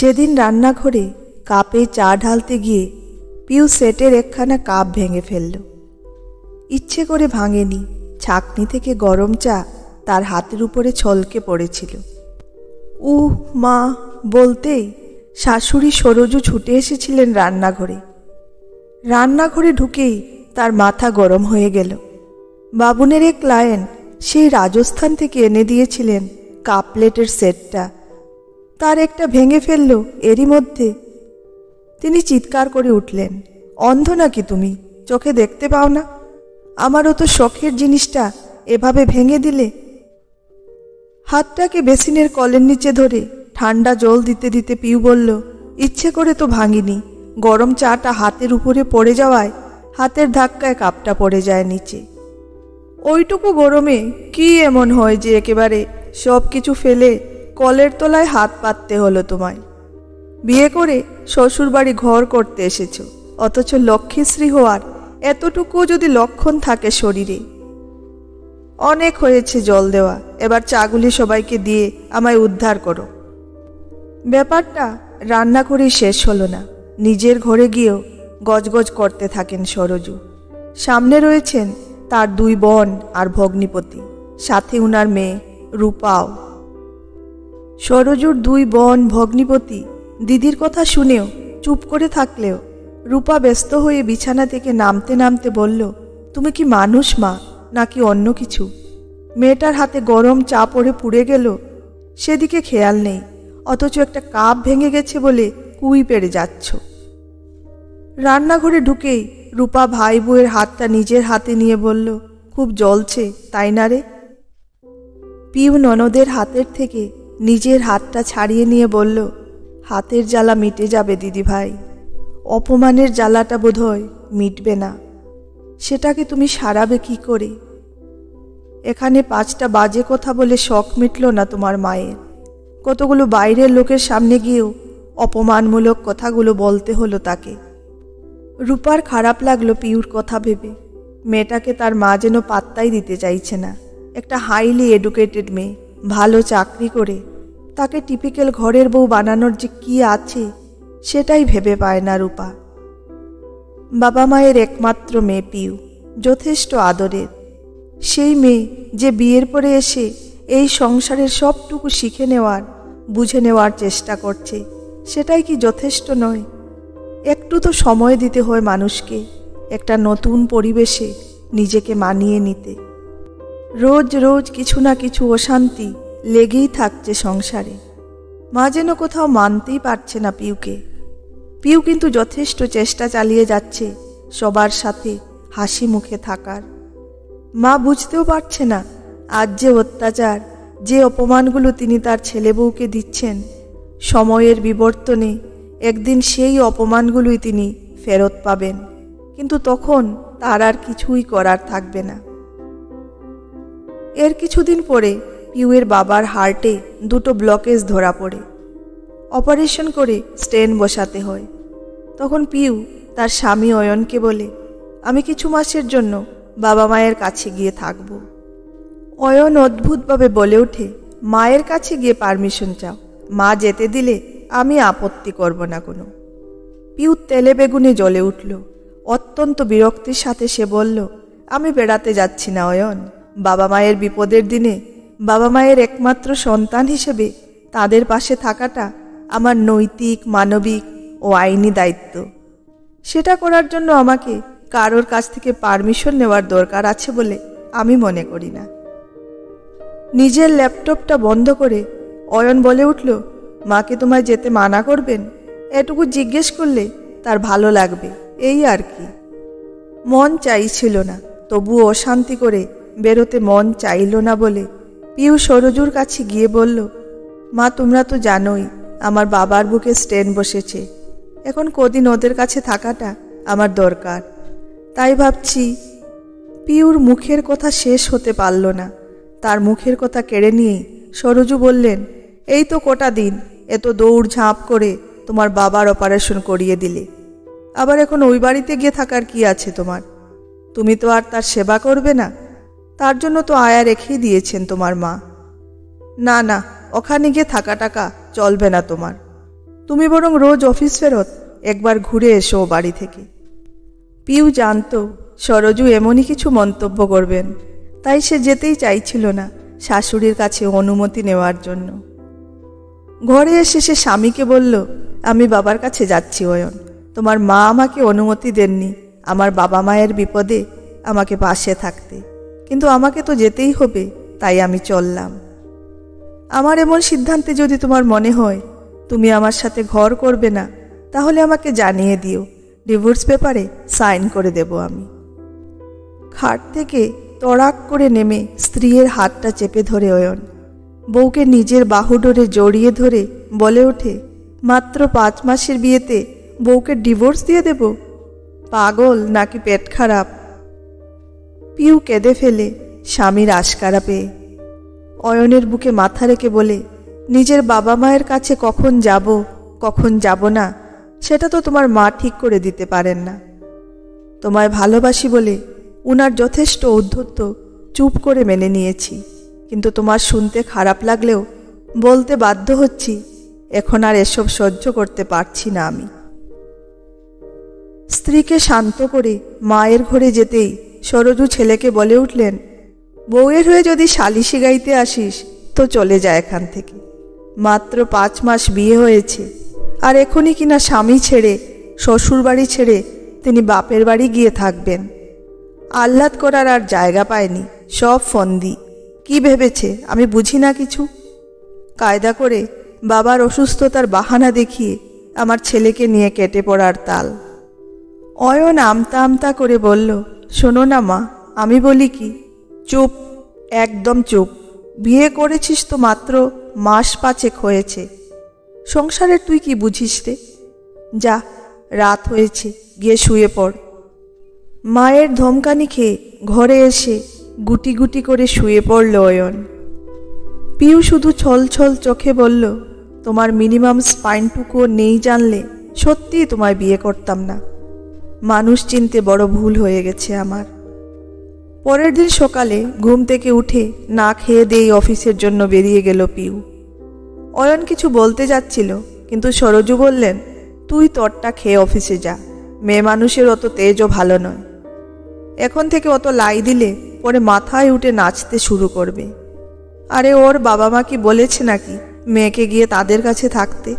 সেদিন রান্নাঘরে কাপে চা ঢালতে গিয়ে পিউ সেটের একখানা কাপ ভেঙে ফেলল। ইচ্ছে করে ভাঙেনি, ছাঁকনি থেকে গরম চা তার হাতের উপরে ছলকে পড়েছিল। মা বলতেই শাশুড়ি সরোজু ছুটে এসেছিলেন রান্নাঘরে। রান্নাঘরে ঢুকেই তার মাথা গরম হয়ে গেল। বাবুনের এক ক্লায়েন্ট সেই রাজস্থান থেকে এনে দিয়েছিলেন কাপ প্লেটের সেটটা, তার একটা ভেঙে ফেলল এরই মধ্যে। তিনি চিৎকার করে উঠলেন, অন্ধ নাকি তুমি? চোখে দেখতে পাও না? আমারও তো শখের জিনিসটা এভাবে ভেঙে দিলে। হাতটাকে বেসিনের কলের নিচে ধরে ঠান্ডা জল দিতে দিতে পিউ বলল, ইচ্ছে করে তো ভাঙিনি, গরম চাটা হাতের উপরে পড়ে যাওয়ায় হাতের ধাক্কায় কাপটা পড়ে যায় নিচে। ওইটুকু গরমে কি এমন হয় যে একেবারে সব কিছু ফেলে কলের তলায় হাত পাততে হলো তোমায়? বিয়ে করে শ্বশুরবাড়ি ঘর করতে এসেছো, অথচ লক্ষ্মীশ্রী হওয়ার এতটুকুও যদি লক্ষণ থাকে শরীরে। অনেক হয়েছে জল দেওয়া, এবার চাগুলি সবাইকে দিয়ে আমায় উদ্ধার করো। ব্যাপারটা রান্না করেই শেষ হলো না, নিজের ঘরে গিয়েও গজগজ করতে থাকেন সরোজু। সামনে রয়েছেন তার 2 বোন আর ভগ্নিপতি, সাথে উনার মেয়ে রূপাও। সরোজুর 2 বোন ভগ্নিপতি দিদির কথা শুনেও চুপ করে থাকলেও রূপা ব্যস্ত হয়ে বিছানা থেকে নামতে নামতে বলল, তুমি কি মানুষ মা, নাকি অন্য কিছু? মেয়েটার হাতে গরম চা পড়ে পুড়ে গেল, সেদিকে খেয়াল নেই, অথচ একটা কাপ ভেঙে গেছে বলে কুই পেড়ে যাচ্ছ। রান্নাঘরে ঢুকেই রূপা ভাই বউয়ের হাতটা নিজের হাতে নিয়ে বলল, খুব জ্বলছে তাই না রে? পিউ ননদের হাতের থেকে নিজের হাতটা ছাড়িয়ে নিয়ে বলল, হাতের জ্বালা মিটে যাবে দিদি ভাই, অপমানের জ্বালাটা বোধহয় মিটবে না। সেটাকে তুমি সারাবে কি করে? এখানে 5টা বাজে কথা বলে শখ মিটল না তোমার মায়ের, কতগুলো বাইরের লোকের সামনে গিয়েও অপমানমূলক কথাগুলো বলতে হলো তাকে। রূপার খারাপ লাগলো পিউর কথা ভেবে। মেয়েটাকে তার মা যেন পাত্তাই দিতে চাইছে না। একটা হাইলি এডুকেটেড মেয়ে, ভালো চাকরি করে, তাকে টিপিক্যাল ঘরের বউ বানানোর যে কি আছে সেটাই ভেবে পায় না রূপা। বাবা মায়ের একমাত্র মেয়ে পিউ, যথেষ্ট আদরের। সেই মেয়ে যে বিয়ের পরে এসে এই সংসারের সবটুকু শিখে নেওয়ার, বুঝে নেওয়ার চেষ্টা করছে, সেটাই কি যথেষ্ট নয়? একটু তো সময় দিতে হয় মানুষকে, একটা নতুন পরিবেশে নিজেকে মানিয়ে নিতে। রোজ রোজ কিছু না কিছু অশান্তি লেগেই থাকছে সংসারে। মা যেন কোথাও মানতেই পারছে না পিউকে। পিউ কিন্তু যথেষ্ট চেষ্টা চালিয়ে যাচ্ছে সবার সাথে হাসি মুখে থাকার। মা বুঝতেও পারছে না আজ যে অত্যাচার, যে অপমানগুলো তিনি তার ছেলে বউকে দিচ্ছেন, সময়ের বিবর্তনে একদিন সেই অপমানগুলোই তিনি ফেরত পাবেন, কিন্তু তখন তার আর কিছুই করার থাকবে না। এর কিছুদিন পরে পিউয়ের বাবার হার্টে 2টো ব্লকেজ ধরা পড়ে, অপারেশন করে স্টেন বসাতে হয়। তখন পিউ তার স্বামী অয়নকে বলে, আমি কিছু মাসের জন্য বাবা মায়ের কাছে গিয়ে থাকব। অয়ন অদ্ভুতভাবে বলে ওঠে, মায়ের কাছে গিয়ে পারমিশন চাও, মা যেতে দিলে আমি আপত্তি করব না কোনো। পিউ তেলে বেগুনে জ্বলে উঠল। অত্যন্ত বিরক্তির সাথে সে বলল, আমি বেড়াতে যাচ্ছি না অয়ন। বাবা মায়ের বিপদের দিনে বাবা মায়ের একমাত্র সন্তান হিসেবে তাদের পাশে থাকাটা আমার নৈতিক, মানবিক ও আইনি দায়িত্ব। সেটা করার জন্য আমাকে কারোর কাছ থেকে পারমিশন নেওয়ার দরকার আছে বলে আমি মনে করি না। নিজের ল্যাপটপটা বন্ধ করে অয়ন বলে উঠল, মাকে তোমায় যেতে মানা করবেন? এটুকু জিজ্ঞেস করলে তার ভালো লাগবে, এই আর কি। মন চাইছিল না, তবুও অশান্তি করে বেরোতে মন চাইল না বলে পিউ সরোজুর কাছে গিয়ে বলল, মা তোমরা তো জানোই আমার বাবার বুকে স্টেন বসেছে, এখন কদিন ওদের কাছে থাকাটা আমার দরকার, তাই ভাবছি। পিউর মুখের কথা শেষ হতে পারল না, তার মুখের কথা কেড়ে নিয়েই সরোজু বললেন, এই তো কটা দিন এত দৌড় ঝাঁপ করে তোমার বাবার অপারেশন করিয়ে দিলে, আবার এখন ওই বাড়িতে গিয়ে থাকার কি আছে তোমার? তুমি তো আর তার সেবা করবে না, তার জন্য তো আয়া রেখেই দিয়েছেন তোমার মা। না না, ওখানে গিয়ে থাকা টাকা চলবে না তোমার। তুমি বরং রোজ অফিস ফেরত একবার ঘুরে এসো বাড়ি থেকে। পিউ জানত সরজু এমনই কিছু মন্তব্য করবেন, তাই সে যেতেই চাইছিল না শাশুড়ির কাছে অনুমতি নেওয়ার জন্য। ঘরে এসে সে স্বামীকে বলল, আমি বাবার কাছে যাচ্ছি অয়ন। তোমার মা আমাকে অনুমতি দেননি আমার বাবা মায়ের বিপদে আমাকে পাশে থাকতে, কিন্তু আমাকে তো যেতেই হবে, তাই আমি চললাম। আমার এমন সিদ্ধান্তে যদি তোমার মনে হয় তুমি আমার সাথে ঘর করবে না, তাহলে আমাকে জানিয়ে দিও, ডিভোর্স পেপারে সাইন করে দেব আমি। খাট থেকে তড়াক করে নেমে স্ত্রীর হাতটা চেপে ধরে অয়ন বউকে নিজের বাহুডোরে জড়িয়ে ধরে বলে ওঠে, মাত্র 5 মাসের বিয়েতে বউকে ডিভোর্স দিয়ে দেব? পাগল নাকি পেট খারাপ? পিউ কেঁদে ফেলে স্বামীর আশকারা পেয়ে। অয়নের বুকে মাথা রেখে বলে, নিজের বাবা মায়ের কাছে কখন যাব কখন যাব না সেটা তো তোমার মা ঠিক করে দিতে পারেন না। তোমায় ভালোবাসি বলে উনার যথেষ্ট ঔদ্ধত্য চুপ করে মেনে নিয়েছি, কিন্তু তোমার শুনতে খারাপ লাগলেও বলতে বাধ্য হচ্ছি, এখন আর এসব সহ্য করতে পারছি না আমি। স্ত্রীকে শান্ত করে মায়ের ঘরে যেতেই সরজু ছেলেকে বলে উঠলেন, বউয়ের হয়ে যদি সালিশি গাইতে আসিস তো চলে যায় এখান থেকে। মাত্র 5 মাস বিয়ে হয়েছে, আর এখনই কিনা স্বামী ছেড়ে শ্বশুর বাড়ি ছেড়ে তিনি বাপের বাড়ি গিয়ে থাকবেন। আহ্লাদ করার আর জায়গা পায়নি, সব ফন্দি। কি ভেবেছে আমি বুঝি না কিছু? কায়দা করে বাবার অসুস্থতার বাহানা দেখিয়ে আমার ছেলেকে নিয়ে কেটে পড়ার তাল। অয়ন আমতা আমতা করে বলল, শোনো না মা, আমি বলি কি? চুপ, একদম চুপ। বিয়ে করেছিস তো মাত্র মাস 5 হয়েছে, সংসারের তুই কি বুঝিস রে? যা, রাত হয়েছে, গিয়ে শুয়ে পড়। মায়ের ধমকানি খেয়ে ঘরে এসে গুটি গুটি করে শুয়ে পড়ল অয়ন। পিউ শুধু ছল ছল চোখে বলল, তোমার মিনিমাম স্পাইনটুকুও নেই জানলে সত্যিই তোমায় বিয়ে করতাম না। মানুষ চিনতে বড় ভুল হয়ে গেছে আমার। পরের দিন সকালে ঘুম থেকে উঠে না খেয়ে দিয়ে অফিসের জন্য বেরিয়ে গেল পিউ। অয়ন কিছু বলতে যাচ্ছিল, কিন্তু সরজু বললেন, তুই তোরটা খেয়ে অফিসে যা, মেয়ে মানুষের অত তেজও ভালো নয়। এখন থেকে অত লাই দিলে পরে মাথায় উঠে নাচতে শুরু করবে। আরে ওর বাবা মা কি বলেছে নাকি মেয়েকে গিয়ে তাদের কাছে থাকতে?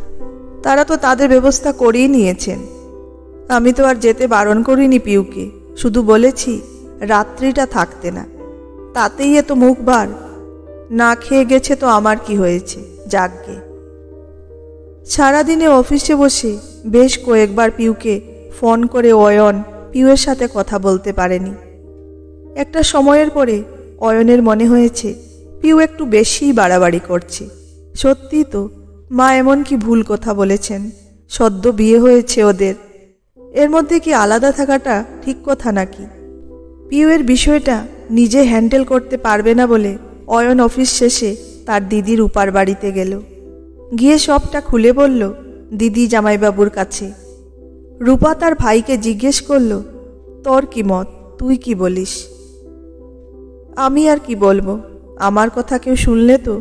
তারা তো তাদের ব্যবস্থা করেই নিয়েছেন। আমি তো আর যেতে বারণ করিনি পিউকে, শুধু বলেছি রাত্রিটা থাকতে না। তাতেই এত মুখ বার। না খেয়ে গেছে তো আমার কি হয়েছে, যাকগে। সারাদিনে অফিসে বসে বেশ কয়েকবার পিউকে ফোন করে অয়ন পিউয়ের সাথে কথা বলতে পারেনি। একটা সময়ের পরে অয়নের মনে হয়েছে পিউ একটু বেশিই বাড়াবাড়ি করছে। সত্যিই তো, মা এমন কি ভুল কথা বলেছেন? সদ্য বিয়ে হয়েছে ওদের, এর মধ্যে কি আলাদা থাকাটা ঠিক কথা নাকি? পিউয়ের বিষয়টা নিজে হ্যান্ডেল করতে পারবে না বলে অয়ন অফিস শেষে তার দিদির উপার বাড়িতে গেল। গিয়ে সবটা খুলে বলল দিদি জামাইবাবুর কাছে। রূপা তার ভাইকে জিজ্ঞেস করল, তোর কি মত, তুই কি বলিস? আমি আর কি বলবো, আমার কথা কেউ শুনলে তো।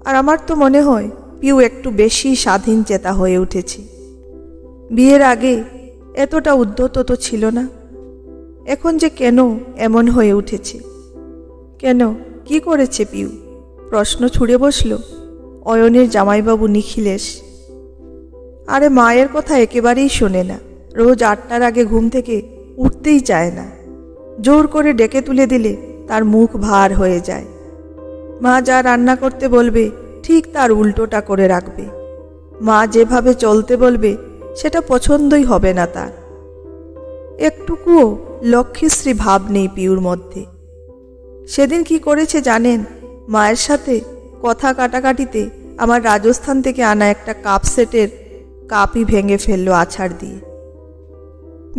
আর আমার তো মনে হয় পিউ একটু বেশি স্বাধীন চেতা হয়ে উঠেছে। বিয়ের আগে এতটা উদ্ধত তো ছিল না, এখন যে কেন এমন হয়ে উঠেছে? কেন, কি করেছে পিউ? প্রশ্ন ছুড়ে বসল অয়নের জামাইবাবু নিখিলেশ। আরে মায়ের কথা একেবারেই শোনে না, রোজ 8টার আগে ঘুম থেকে উঠতেই চায় না। জোর করে ডেকে তুলে দিলে তার মুখ ভার হয়ে যায়। মা যা রান্না করতে বলবে ঠিক তার উল্টোটা করে রাখবে। মা যেভাবে চলতে বলবে সেটা পছন্দই হবে না তার। একটুকুও লক্ষ্মীশ্রী ভাব নেই পিউর মধ্যে। সেদিন কি করেছে জানেন? মায়ের সাথে কথা কাটাকাটিতে আমার রাজস্থান থেকে আনা একটা কাপ সেটের কাপই ভেঙে ফেললো আছাড় দিয়ে।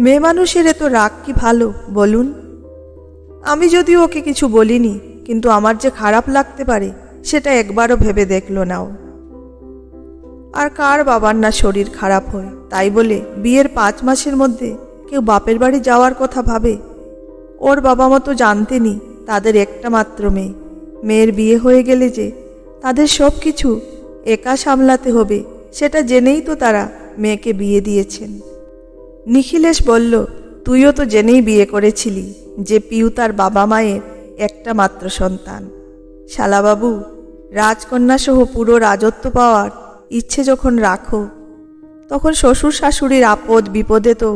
মেয়ে মানুষের এত রাগ কি ভালো বলুন? আমি যদিও ওকে কিছু বলিনি, কিন্তু আমার যে খারাপ লাগতে পারে সেটা একবারও ভেবে দেখলো না ও। আর কার বাবার না শরীর খারাপ হয়, তাই বলে বিয়ের 5 মাসের মধ্যে কেউ বাপের বাড়ি যাওয়ার কথা ভাবে? ওর বাবা মা তো জানতেনই তাদের একটা মাত্র মেয়ে। মেয়ের বিয়ে হয়ে গেলে যে তাদের সব কিছু একা সামলাতে হবে সেটা জেনেই তো তারা মেয়েকে বিয়ে দিয়েছেন। নিখিলেশ বলল, তুইও তো জেনেই বিয়ে করেছিলি যে পিউ তার বাবা মায়ের একটা মাত্র সন্তান। শালাবাবু, রাজকন্যা সহ পুরো রাজত্ব পাওয়ার ইচ্ছে যখন রাখো, তখন শ্বশুর শাশুড়ির আপদ বিপদে তো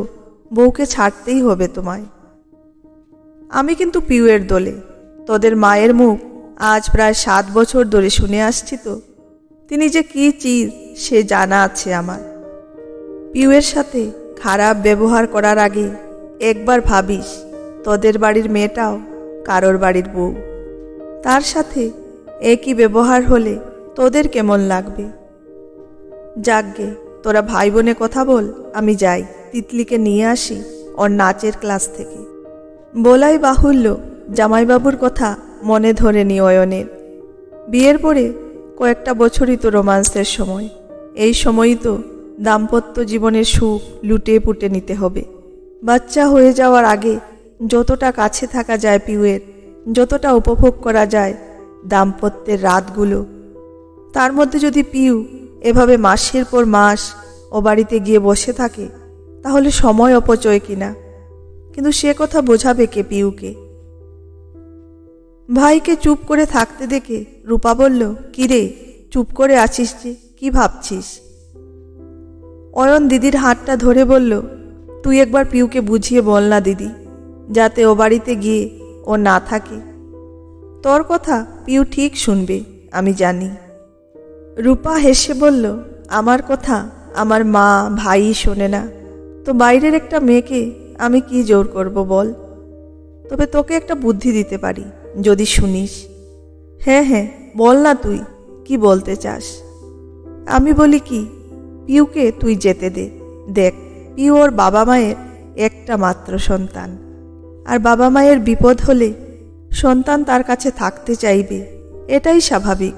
বউকে ছাড়তেই হবে তোমায়। আমি কিন্তু পিউয়ের দলে। তোদের মায়ের মুখ আজ প্রায় 7 বছর ধরে শুনে আসছি তো, তিনি যে কি চিজ সে জানা আছে আমার। পিউয়ের সাথে খারাপ ব্যবহার করার আগে একবার ভাবিস তোদের বাড়ির মেয়েটাও কারোর বাড়ির বউ, তার সাথে একই ব্যবহার হলে তোদের কেমন লাগবে। যাকগে, তোরা ভাই বোনে কথা বল, আমি যাই তিতলিকে নিয়ে আসি ওর নাচের ক্লাস থেকে। বলাই বাহুল্য, জামাইবাবুর কথা মনে ধরেনি অয়নের। বিয়ের পরে কয়েকটা বছরই তো রোমান্সের সময়, এই সময়ই তো দাম্পত্য জীবনের সুখ লুটিয়ে পুটে নিতে হবে। বাচ্চা হয়ে যাওয়ার আগে যতটা কাছে থাকা যায় পিউয়ের, যতটা উপভোগ করা যায় দাম্পত্যের রাতগুলো, তার মধ্যে যদি পিউ এভাবে মাসের পর মাস ও বাড়িতে গিয়ে বসে থাকে, তাহলে সময় অপচয় কিনা। কিন্তু সে কথা বোঝাবে কে পিউকে? ভাইকে চুপ করে থাকতে দেখে রূপা বলল, কিরে চুপ করে আছিস যে, কি ভাবছিস? অয়ন দিদির হাতটা ধরে বলল, তুই একবার পিউকে বুঝিয়ে বল না দিদি, যাতে ও বাড়িতে গিয়ে ও না থাকে। তোর কথা পিউ ঠিক শুনবে, আমি জানি। রূপা হেসে বলল, আমার কথা আমার মা ভাই শোনে না তো বাইরের একটা মেয়েকে আমি কি জোর করব বল? তবে তোকে একটা বুদ্ধি দিতে পারি, যদি শুনিস। হ্যাঁ হ্যাঁ, বল না, তুই কি বলতে চাস? আমি বলি কি, পিউকে তুই যেতে দে। দেখ, পিউ ওর বাবা মায়ের একটা মাত্র সন্তান, আর বাবা মায়ের বিপদ হলে সন্তান তার কাছে থাকতে চাইবে, এটাই স্বাভাবিক।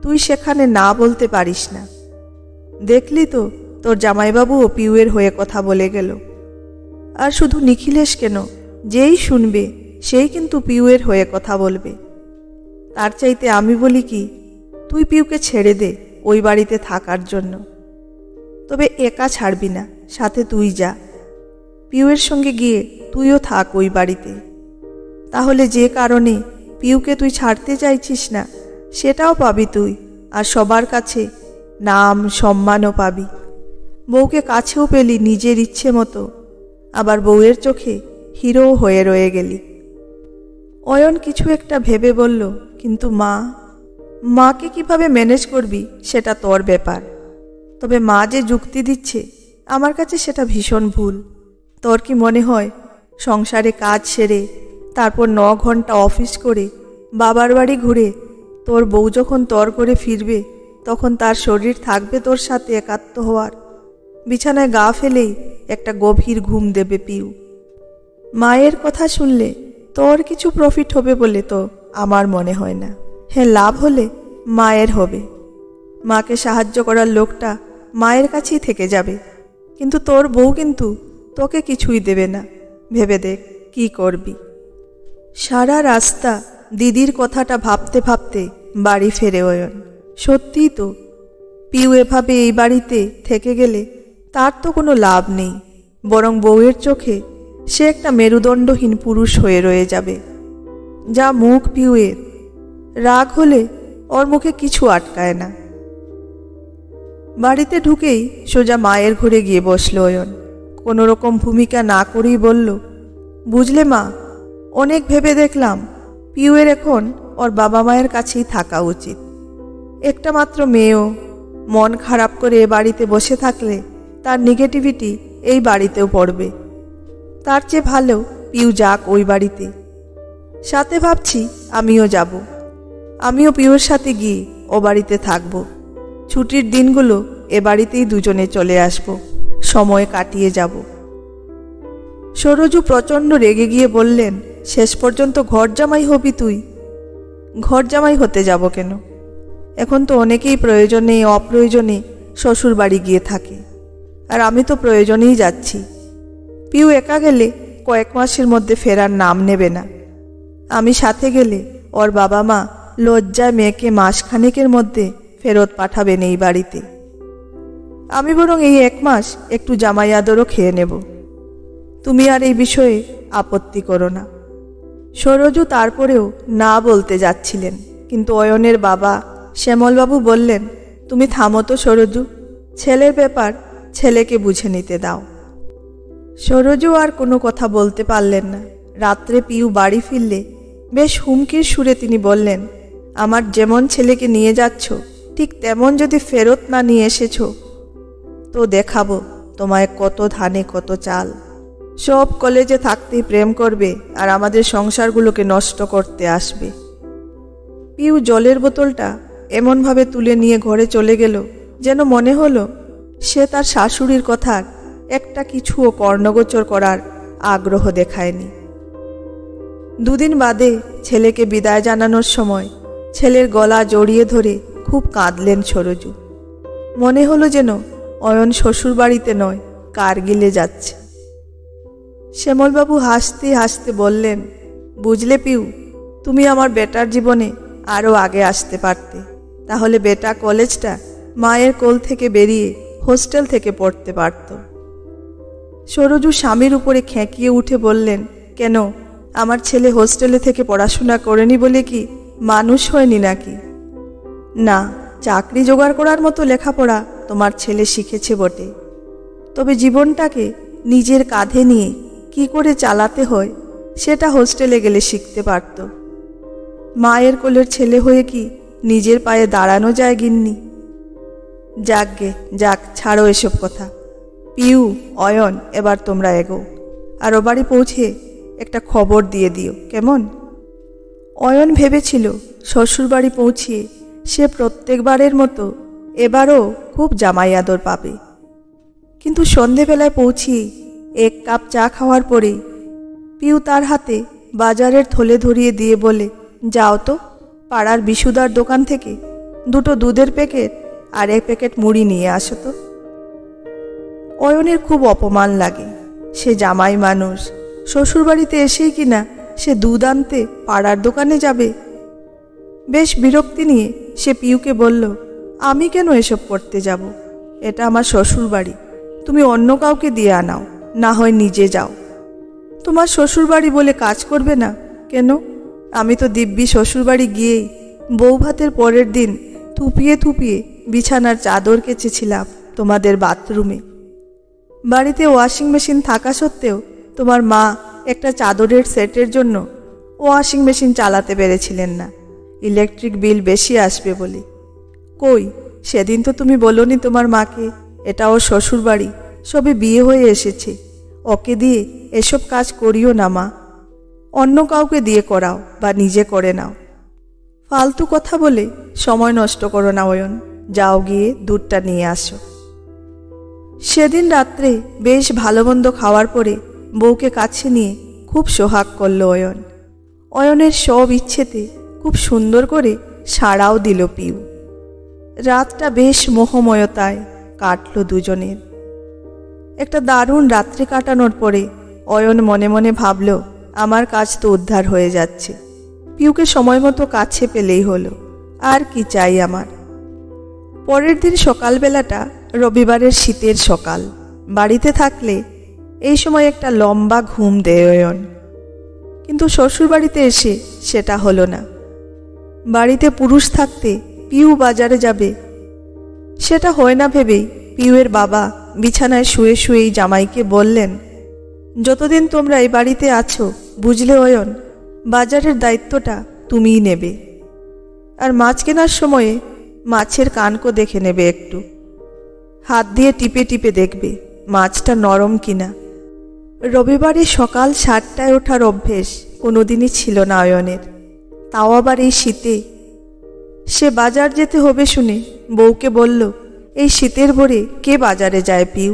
তুই সেখানে না বলতে পারিস না। দেখলি তো, তোর জামাইবাবুও পিউয়ের হয়ে কথা বলে গেল। আর শুধু নিখিলেশ কেন, যেই শুনবে সেই কিন্তু পিউয়ের হয়ে কথা বলবে। তার চাইতে আমি বলি কি, তুই পিউকে ছেড়ে দে ওই বাড়িতে থাকার জন্য। তবে একা ছাড়বি না, সাথে তুই যা। পিউয়ের সঙ্গে গিয়ে তুইও থাক ওই বাড়িতে। তাহলে যে কারণে পিউকে তুই ছাড়তে চাইছিস না, সেটাও পাবি তুই, আর সবার কাছে নাম সম্মানও পাবি। বউকে কাছেও পেলি নিজের ইচ্ছে মতো, আবার বউয়ের চোখে হিরো হয়ে রয়ে গেলি। অয়ন কিছু একটা ভেবে বলল, কিন্তু মাকে কিভাবে ম্যানেজ করবি সেটা তোর ব্যাপার। তবে মা যে যুক্তি দিচ্ছে, আমার কাছে সেটা ভীষণ ভুল। তোর কি মনে হয় সংসারে কাজ সেরে তারপর 9 ঘন্টা অফিস করে বাবার বাড়ি ঘুরে তোর বউ যখন তর করে ফিরবে, তখন তার শরীর থাকবে তোর সাথে একাত্ম হওয়ার? বিছানায় গা ফেলেই একটা গভীর ঘুম দেবে পিউ। মায়ের কথা শুনলে তোর কিছু প্রফিট হবে বলে তো আমার মনে হয় না। হ্যাঁ, লাভ হলে মায়ের হবে। মাকে সাহায্য করার লোকটা মায়ের কাছেই থেকে যাবে, কিন্তু তোর বউ কিন্তু তোকে কিছুই দেবে না। ভেবে দেখ কি করবি। সারা রাস্তা দিদির কথাটা ভাবতে ভাবতে বাড়ি ফেরে অয়ন। সত্যিই তো, পিউ এভাবে এই বাড়িতে থেকে গেলে তার তো কোনো লাভ নেই, বরং বউয়ের চোখে সে একটা মেরুদণ্ডহীন পুরুষ হয়ে রয়ে যাবে। যা মুখ পিউয়ের, রাগ হলে ওর মুখে কিছু আটকায় না। বাড়িতে ঢুকেই সোজা মায়ের ঘরে গিয়ে বসল অয়ন। কোনো রকম ভূমিকা না করেই বলল, বুঝলে মা, অনেক ভেবে দেখলাম পিউয়ের এখন ওর বাবা মায়ের কাছেই থাকা উচিত। একটা মাত্র মেয়েও মন খারাপ করে এ বাড়িতে বসে থাকলে তার নেগেটিভিটি এই বাড়িতেও পড়বে। তার চেয়ে ভালো পিউ যাক ওই বাড়িতে। সাথে ভাবছি আমিও যাব। আমিও পিউর সাথে গিয়ে ও বাড়িতে থাকব। ছুটির দিনগুলো এ বাড়িতেই দুজনে চলে আসব, সময় কাটিয়ে যাব। সরোজু প্রচণ্ড রেগে গিয়ে বললেন, শেষ পর্যন্ত ঘর জামাই হবি তুই? ঘর জামাই হতে যাব কেন? এখন তো অনেকেই প্রয়োজনে অপ্রয়োজনে শ্বশুর বাড়ি গিয়ে থাকে, আর আমি তো প্রয়োজনেই যাচ্ছি। পিউ একা গেলে কয়েক মাসের মধ্যে ফেরার নাম নেবে না। আমি সাথে গেলে ওর বাবা মা লজ্জায় মেয়েকে মাসখানেকের মধ্যে ফেরত পাঠাবেন এই বাড়িতে। আমি বরং এই 1 মাস একটু জামাই আদরও খেয়ে নেব। তুমি আর এই বিষয়ে আপত্তি করো না। সরোজু তারপরেও না বলতে যাচ্ছিলেন, কিন্তু অয়নের বাবা শ্যামলবাবু বললেন, তুমি থামো তো সরোজু, ছেলের ব্যাপার ছেলেকে বুঝে নিতে দাও। সরোজু আর কোনো কথা বলতে পারলেন না। রাত্রে পিউ বাড়ি ফিরলে বেশ হুমকির সুরে তিনি বললেন, আমার যেমন ছেলেকে নিয়ে যাচ্ছ ঠিক তেমন যদি ফেরত না নিয়ে এসেছো তো দেখাবো তোমায় কত ধানে কত চাল। সব কলেজে থাকতেই প্রেম করবে আর আমাদের সংসারগুলোকে নষ্ট করতে আসবে। পিউ জলের বোতলটা এমনভাবে তুলে নিয়ে ঘরে চলে গেল যেন মনে হলো সে তার শাশুড়ির কথার একটা কিছুও কর্ণগোচর করার আগ্রহ দেখায়নি। 2 দিন বাদে ছেলেকে বিদায় জানানোর সময় ছেলের গলা জড়িয়ে ধরে খুব কাঁদলেন সরোজু। মনে হলো যেন অয়ন শ্বশুর বাড়িতে নয়, কারগিলে যাচ্ছে। শ্যামলবাবু হাসতে হাসতে বললেন, বুঝলে পিউ, তুমি আমার বেটার জীবনে আরও আগে আসতে পারতে, তাহলে বেটা কলেজটা মায়ের কোল থেকে বেরিয়ে হোস্টেল থেকে পড়তে পারত। সরোজু স্বামীর উপরে খেঁকিয়ে উঠে বললেন, কেন, আমার ছেলে হোস্টেলে থেকে পড়াশোনা করেনি বলে কি মানুষ হয়নি নাকি? না, চাকরি জোগাড় করার মতো লেখাপড়া তোমার ছেলে শিখেছে বটে, তবে জীবনটাকে নিজের কাঁধে নিয়ে কি করে চালাতে হয় সেটা হোস্টেলে গেলে শিখতে পারত। মায়ের কোলের ছেলে হয়ে কি নিজের পায়ে দাঁড়ানো যায় গিন্নি? যাকগে যাক, ছাড়ো এসব কথা। পিউ, অয়ন, এবার তোমরা এগো, আর ও বাড়ি পৌঁছে একটা খবর দিয়ে দিও, কেমন? অয়ন ভেবেছিল শ্বশুরবাড়ি পৌঁছিয়ে সে প্রত্যেকবারের মতো এবারও খুব জামাই আদর পাবে, কিন্তু সন্ধেবেলায় পৌঁছিয়ে 1 কাপ চা খাওয়ার পরেই পিউ তার হাতে বাজারের থলে ধরিয়ে দিয়ে বলে, যাও তো, পাড়ার বিশুদার দোকান থেকে 2টো দুধের প্যাকেট আর 1 প্যাকেট মুড়ি নিয়ে আসো তো। অয়নের খুব অপমান লাগে, সে জামাই মানুষ, শ্বশুরবাড়িতে এসেই কিনা সে দুধ আনতে পাড়ার দোকানে যাবে। বেশ বিরক্তি নিয়ে সে পিউকে বলল, আমি কেন এসব করতে যাব? এটা আমার শ্বশুরবাড়ি, তুমি অন্য কাউকে দিয়ে আনাও, না হয় নিজে যাও। তোমার শ্বশুরবাড়ি বলে কাজ করবে না কেন? আমি তো দিব্যি শ্বশুরবাড়ি গিয়েই বউ ভাতের পরের দিন থুপিয়ে থুপিয়ে বিছানার চাদর কেচেছিলাম তোমাদের বাথরুমে। বাড়িতে ওয়াশিং মেশিন থাকা সত্ত্বেও তোমার মা একটা চাদরের সেটের জন্য ওয়াশিং মেশিন চালাতে পেরেছিলেন না, ইলেকট্রিক বিল বেশি আসবে বলে। কই, সেদিন তো তুমি বলোনি তোমার মাকে এটা ওর শ্বশুরবাড়ি, সবে বিয়ে হয়ে এসেছে, ওকে দিয়ে এসব কাজ করিও না মা, অন্য কাউকে দিয়ে করাও বা নিজে করে নাও। ফালতু কথা বলে সময় নষ্ট করো না অয়ন, যাও গিয়ে দুধটা নিয়ে আসো। সেদিন রাত্রে বেশ ভালো মন্দ খাওয়ার পরে বউকে কাছে নিয়ে খুব সোহাগ করল অয়ন। অয়নের সব ইচ্ছেতে খুব সুন্দর করে সাড়াও দিল পিউ। রাতটা বেশ মোহময়তায় কাটল দুজনের। একটা দারুণ রাত্রি কাটানোর পরে অয়ন মনে মনে ভাবল, আমার কাজ তো উদ্ধার হয়ে যাচ্ছে, পিউকে সময় মতো কাছে পেলেই হলো, আর কি চাই আমার। পরের দিন সকালবেলাটা রবিবারের শীতের সকাল। বাড়িতে থাকলে এই সময় একটা লম্বা ঘুম দেয় অয়ন, কিন্তু শ্বশুরবাড়িতে এসে সেটা হলো না। বাড়িতে পুরুষ থাকতে পিউ বাজারে যাবে সেটা হয় না ভেবেই পিউয়ের বাবা বিছানায় শুয়ে শুয়েই জামাইকে বললেন, যতদিন তোমরা এই বাড়িতে আছো, বুঝলে অয়ন, বাজারের দায়িত্বটা তুমিই নেবে, আর মাছ কেনার সময়ে মাছের কানকো দেখে নেবে, একটু হাত দিয়ে টিপে টিপে দেখবে মাছটা নরম কিনা। রবিবারে সকাল 7টায় ওঠার অভ্যেস কোনোদিনই ছিল না অয়নের, তাও আবার এই শীতে। সে বাজার যেতে হবে শুনে বউকে বলল, এই শীতের ভোরে কে বাজারে যায় পিউ?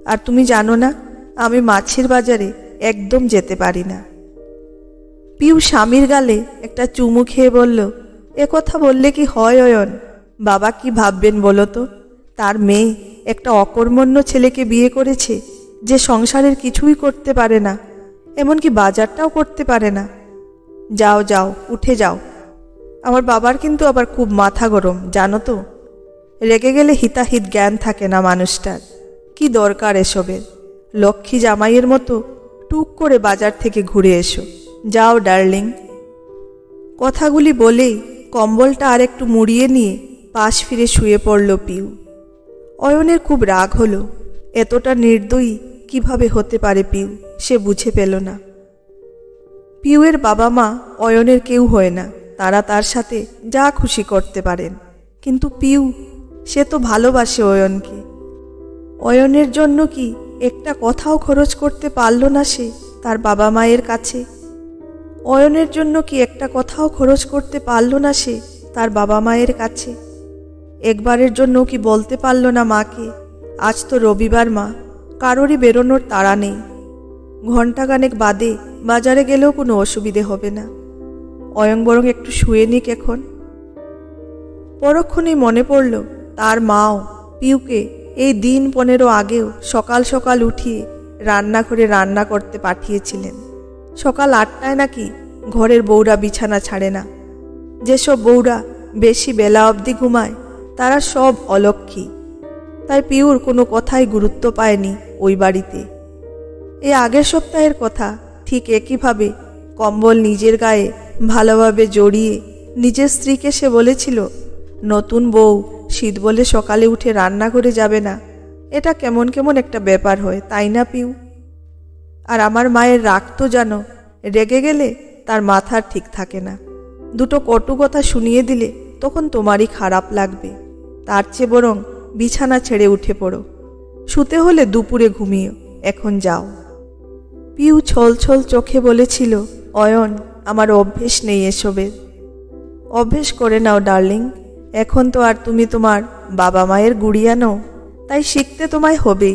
আর তুমি জানো না আমি মাছের বাজারে একদম যেতে পারি না। পিউ স্বামীর গালে একটা চুমু খেয়ে বলল, এ কথা বললে কি হয় অয়ন? বাবা কি ভাববেন বলো তো? তার মেয়ে একটা অকর্মণ্য ছেলেকে বিয়ে করেছে যে সংসারের কিছুই করতে পারে না, এমনকি বাজারটাও করতে পারে না। যাও যাও, উঠে যাও। আমার বাবার কিন্তু আবার খুব মাথা গরম, জানো তো। রেগে গেলে হিতাহিত জ্ঞান থাকে না মানুষটার। কি দরকার এসবের? লক্ষ্মী জামাইয়ের মতো টুক করে বাজার থেকে ঘুরে এসো। যাও ডার্লিং। কথাগুলি বলেই কম্বলটা আর একটু মুড়িয়ে নিয়ে পাশ ফিরে শুয়ে পড়ল পিউ। অয়নের খুব রাগ হলো। এতটা নির্দয়ী কিভাবে হতে পারে পিউ, সে বুঝে পেল না। পিউয়ের বাবা মা অয়নের কেউ হয় না, তারা তার সাথে যা খুশি করতে পারেন। কিন্তু পিউ, সে তো ভালোবাসে অয়নকে। অয়নের জন্য কি একটা কথাও খরচ করতে পারল না সে তার বাবা মায়ের কাছে? অয়নের জন্য কি একটা কথাও খরচ করতে পারল না সে তার বাবা মায়ের কাছে? একবারের জন্য কি বলতে পারল না মাকে, আজ তো রবিবার মা, কারোরই বেরোনোর তাড়া নেই, ঘণ্টাখানেক বাদে বাজারে গেলেও কোনো অসুবিধে হবে না, অয়ন বরং একটু শুয়ে নিক এখন। পরক্ষণেই মনে পড়ল তার মাও পিউকে এই দিন 15 আগেও সকাল সকাল উঠিয়ে রান্নাঘরে রান্না করতে পাঠিয়েছিলেন। সকাল 8টায় নাকি ঘরের বউরা বিছানা ছাড়ে না। যেসব বউরা বেশি বেলা অবধি ঘুমায় তারা সব অলক্ষী। তাই পিউর কোনো কথাই গুরুত্ব পায়নি ওই বাড়িতে। এই আগের সপ্তাহের কথা, ঠিক একইভাবে কম্বল নিজের গায়ে ভালোভাবে জড়িয়ে নিজের স্ত্রীকে সে বলেছিল, নতুন বউ শীত বলে সকালে উঠে রান্না করে যাবে না, এটা কেমন কেমন একটা ব্যাপার হয়, তাই না পিউ? আর আমার মায়ের রাগ তো জানো, রেগে গেলে তার মাথার ঠিক থাকে না। দুটো কটু কথা শুনিয়ে দিলে তখন তোমারই খারাপ লাগবে। তার চেয়ে বরং বিছানা ছেড়ে উঠে পড়ো। শুতে হলে দুপুরে ঘুমিও, এখন যাও। পিউ ছল ছল চোখে বলেছিল, অয়ন, আমার অভ্যেস নেই এসবের। অভ্যেস করে নাও ডার্লিং, এখন তো আর তুমি তোমার বাবা মায়ের গুড়িয়া নও, তাই শিখতে তোমায় হবে,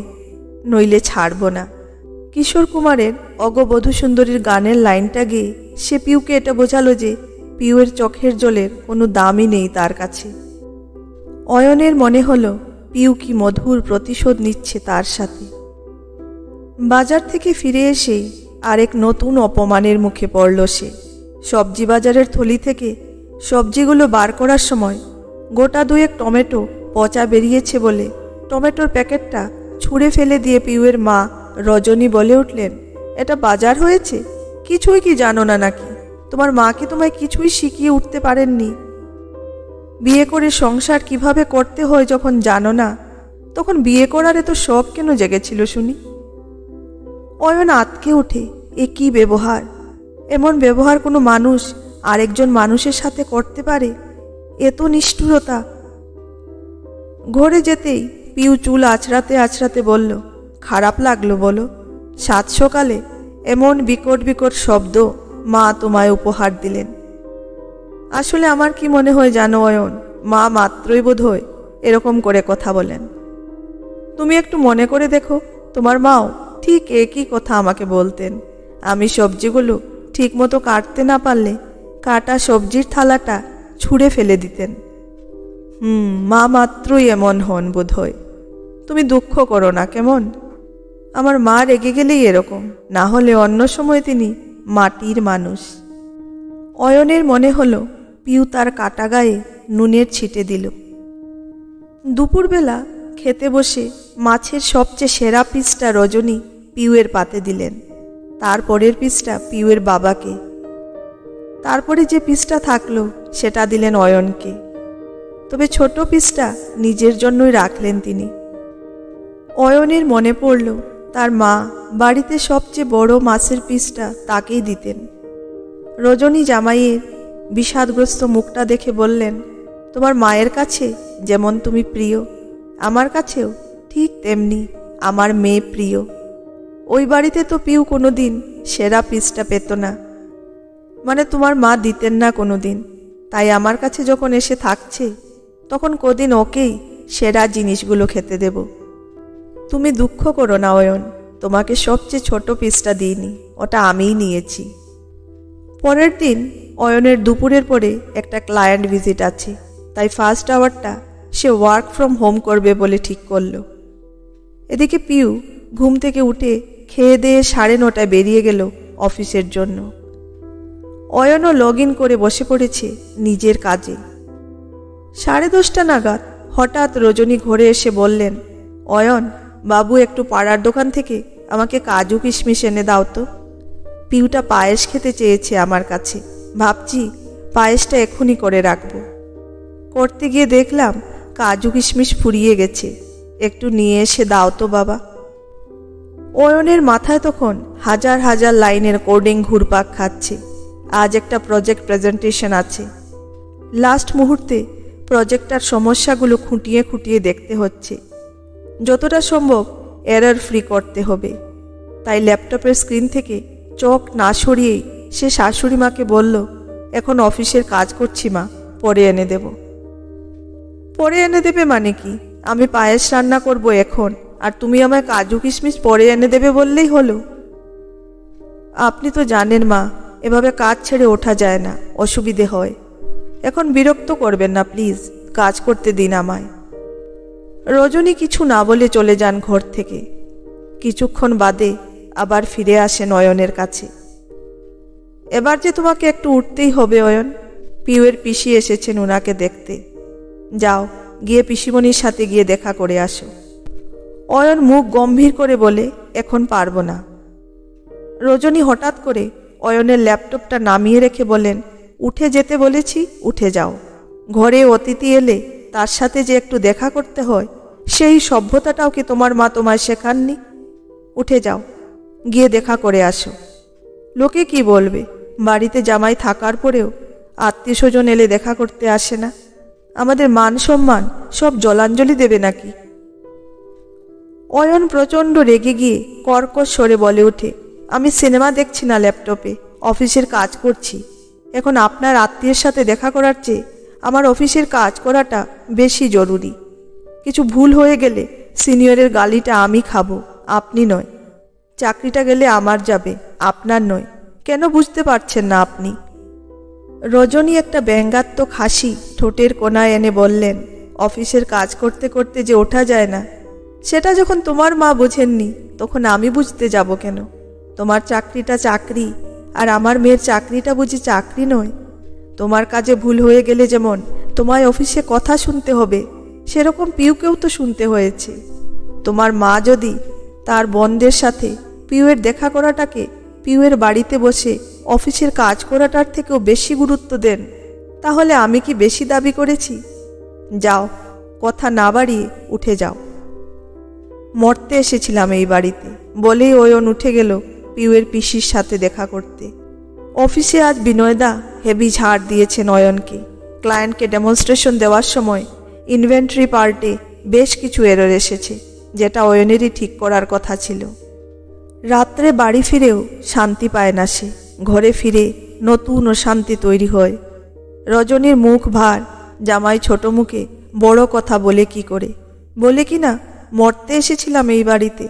নইলে ছাড়ব না। কিশোর কুমারের অগবধূ সুন্দরীর গানের লাইনটা গেয়ে সে পিউকে এটা বোঝালো যে পিউয়ের চোখের জলের কোনো দামই নেই তার কাছে। অয়নের মনে হলো পিউ কি মধুর প্রতিশোধ নিচ্ছে তার সাথে। বাজার থেকে ফিরে এসেই আরেক নতুন অপমানের মুখে পড়ল সে। সবজি বাজারের থলি থেকে সবজিগুলো বার করার সময় গোটা 2 টমেটো পচা বেরিয়েছে বলে টমেটোর প্যাকেটটা ছুঁড়ে ফেলে দিয়ে পিউয়ের মা রজনী বলে উঠলেন, এটা বাজার হয়েছে, কিছুই কি জানো না নাকি? তোমার মা কি তোমায় কিছুই শিখিয়ে উঠতে পারেননি? বিয়ে করে সংসার কিভাবে করতে হয় যখন জানো না, তখন বিয়ে করার এত শখ কেন জেগেছিল শুনি? অয়ন আতকে ওঠে, এ কি ব্যবহার? এমন ব্যবহার কোনো মানুষ আরেকজন মানুষের সাথে করতে পারে? এত নিষ্ঠুরতা! ঘরে যেতেই পিউ চুল আছড়াতে আছড়াতে বলল, খারাপ লাগলো বলো? সাত সকালে এমন বিকট বিকট শব্দ মা তোমায় উপহার দিলেন। আসলে আমার কি মনে হয় জানো অয়ন, মা মাত্রই বোধ হয় এরকম করে কথা বলেন। তুমি একটু মনে করে দেখো, তোমার মাও ঠিক একই কথা আমাকে বলতেন। আমি সবজিগুলো ঠিক মতো কাটতে না পারলে কাটা সবজির থালাটা ছুঁড়ে ফেলে দিতেন। মা মাত্রই এমন হন বোধ হয়। তুমি দুঃখ করো না কেমন? আমার মা রেগে গেলেই এরকম, না হলে অন্য সময় তিনি মাটির মানুষ। অয়নের মনে হলো পিউ তার কাটা গায়ে নুনের ছিটে দিল। দুপুরবেলা খেতে বসে মাছের সবচেয়ে সেরা পিসটা রজনী পিউয়ের পাতে দিলেন, তারপরের পিসটা পিউয়ের বাবাকে, তারপরে যে পিসটা থাকলো সেটা দিলেন অয়নকে। তবে ছোট পিসটা নিজের জন্যই রাখলেন তিনি। অয়নের মনে পড়ল তার মা বাড়িতে সবচেয়ে বড় মাছের পিসটা তাকেই দিতেন। রজনী জামাইয়ের বিষাদগ্রস্ত মুখটা দেখে বললেন, তোমার মায়ের কাছে যেমন তুমি প্রিয়, আমার কাছেও ঠিক তেমনি আমার মেয়ে প্রিয়। ওই বাড়িতে তো পিউ কোনোদিন সেরা পিসটা পেত না, মানে তোমার মা দিতেন না কোনোদিন। তাই আমার কাছে যখন এসে থাকছে তখন কদিন ওকেই সেরা জিনিসগুলো খেতে দেব। তুমি দুঃখ করো না অয়ন, তোমাকে সবচেয়ে ছোট পিসটা দিইনি, ওটা আমিই নিয়েছি। পরের দিন অয়নের দুপুরের পরে একটা ক্লায়েন্ট ভিজিট আছে, তাই ফার্স্ট আওয়ারটা সে ওয়ার্ক ফ্রম হোম করবে বলে ঠিক করল। এদিকে পিউ ঘুম থেকে উঠে খেয়ে দিয়ে 9:30টায় বেরিয়ে গেল অফিসের জন্য। অয়নও লগ ইন করে বসে পড়েছে নিজের কাজে। 10:30 নাগাদ হঠাৎ রজনী ঘরে এসে বললেন, অয়ন বাবু, একটু পাড়ার দোকান থেকে আমাকে কাজু কিশমিশ এনে দাও তো। পিউটা পায়েস খেতে চেয়েছে আমার কাছে, ভাবছি পায়েসটা এখনই করে রাখব। করতে গিয়ে দেখলাম কাজু কিশমিশ ফুরিয়ে গেছে, একটু নিয়ে এসে দাও তো বাবা। অয়নের মাথায় তখন হাজার হাজার লাইনের কোডিং ঘুরপাক খাচ্ছে। আজ একটা প্রজেক্ট প্রেজেন্টেশন আছে। লাস্ট মুহূর্তে প্রজেক্টটার সমস্যাগুলো খুঁটিয়ে খুঁটিয়ে দেখতে হচ্ছে, যতটা সম্ভব এরর ফ্রি করতে হবে। তাই ল্যাপটপের স্ক্রিন থেকে চোখ না সরিয়েই সে শাশুড়ি মাকে বলল, এখন অফিসের কাজ করছি মা, পরে এনে দেব। পরে এনে দেবে মানে কি? আমি পায়েস রান্না করব এখন, আর তুমি আমায় কাজু কিশমিশ পরে এনে দেবে বললেই হলো? আপনি তো জানেন মা, এভাবে কাজ ছেড়ে ওঠা যায় না, অসুবিধে হয়। এখন বিরক্ত করবেন না প্লিজ, কাজ করতে দিন আমায়। রজনী কিছু না বলে চলে যান ঘর থেকে। কিছুক্ষণ বাদে আবার ফিরে আসে অয়নের কাছে। এবার যে তোমাকে একটু উঠতেই হবে অয়ন, পিউয়ের পিসি এসেছেন ওনাকে দেখতে। যাও, গিয়ে পিসিমণির সাথে গিয়ে দেখা করে আসো। অয়ন মুখ গম্ভীর করে বলে, এখন পারবো না। রজনী হঠাৎ করে অয়নের ল্যাপটপটা নামিয়ে রেখে বলেন, উঠে যেতে বলেছি, উঠে যাও। ঘরে অতিথি এলে তার সাথে যে একটু দেখা করতে হয়, সেই সভ্যতাটাও কি তোমার মা তোমায় শেখাননি? উঠে যাও, গিয়ে দেখা করে আসো। লোকে কি বলবে? বাড়িতে জামাই থাকার পরেও আত্মীয় স্বজন এলে দেখা করতে আসে না। আমাদের মান সম্মান সব জলাঞ্জলি দেবে নাকি? অয়ন প্রচণ্ড রেগে গিয়ে কর্কশ স্বরে বলে ওঠে, আমি সিনেমা দেখছি না ল্যাপটপে, অফিসের কাজ করছি। এখন আপনার আত্মীয়ের সাথে দেখা করার চেয়ে আমার অফিসের কাজ করাটা বেশি জরুরি। কিছু ভুল হয়ে গেলে সিনিয়রের গালিটা আমি খাবো, আপনি নয়। চাকরিটা গেলে আমার যাবে, আপনার নয়। কেন বুঝতে পারছেন না আপনি? রজনী একটা ব্যঙ্গাত্মক হাসি ঠোঁটের কোণায় এনে বললেন, অফিসের কাজ করতে করতে যে ওঠা যায় না, সেটা যখন তোমার মা বোঝেননি, তখন আমি বুঝতে যাব কেন? তোমার চাকরিটা চাকরি, আর আমার মেয়ের চাকরিটা বুঝি চাকরি নয়? তোমার কাজে ভুল হয়ে গেলে যেমন তোমায় অফিসে কথা শুনতে হবে, সেরকম পিউকেও তো শুনতে হয়েছে। তোমার মা যদি তার বোনদের সাথে পিউয়ের দেখা করাটাকে পিউয়ের বাড়িতে বসে অফিসের কাজ করাটার থেকেও বেশি গুরুত্ব দেন, তাহলে আমি কি বেশি দাবি করেছি? যাও, কথা না বাড়িয়ে উঠে যাও। মরতে এসেছিলাম এই বাড়িতে বলেই অয়ন উঠে গেল পিউয়ের পিসির সাথে দেখা করতে। অফিসে আজ বিনয়দা হেভি ঝাড় দিয়েছেন অয়নকে। ক্লায়েন্টকে ডেমনস্ট্রেশন দেওয়ার সময় ইনভেন্টরি পার্টে বেশ কিছু এরর এসেছে, যেটা অয়নেরই ঠিক করার কথা ছিল। রাত্রে বাড়ি ফিরেও শান্তি পায় না সে। ঘরে ফিরে নতুন অশান্তি তৈরি হয়। রজনীর মুখ ভার, জামাই ছোট মুখে বড় কথা বলে কি করে? বলে কি না, মরতে এসেছিলাম এই বাড়িতে।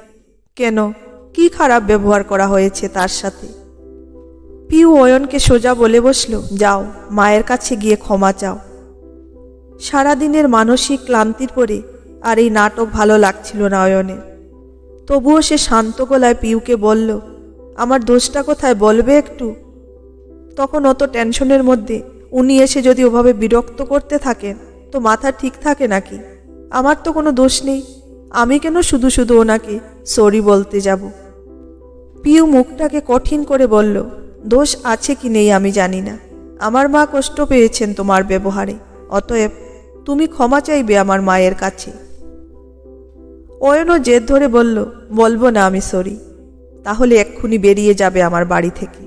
কেন? কি খারাপ ব্যবহার করা হয়েছে তার সাথে? পিউ অয়নকে সোজা বলে বসল, যাও, মায়ের কাছে গিয়ে ক্ষমা চাও। সারাদিনের মানসিক ক্লান্তির পরে আর এই নাটক ভালো লাগছিল না অয়নের। তবুও সে শান্ত গলায় পিউকে বলল, আমার দোষটা কোথায় বলবে একটু? তখন অত টেনশনের মধ্যে উনি এসে যদি ওভাবে বিরক্ত করতে থাকেন, তো মাথা ঠিক থাকে নাকি? আমার তো কোনো দোষ নেই, আমি কেন শুধু শুধু ওনাকে সরি বলতে যাব? পিউ মুখটাকে কঠিন করে বলল, দোষ আছে কি নেই আমি জানি না, আমার মা কষ্ট পেয়েছেন তোমার ব্যবহারে, অতএব তুমি ক্ষমা চাইবে আমার মায়ের কাছে। অয়নও জেদ ধরে বলল, বলবো না আমি সরি, তাহলে এক্ষুনি বেরিয়ে যাবে আমার বাড়ি থেকে।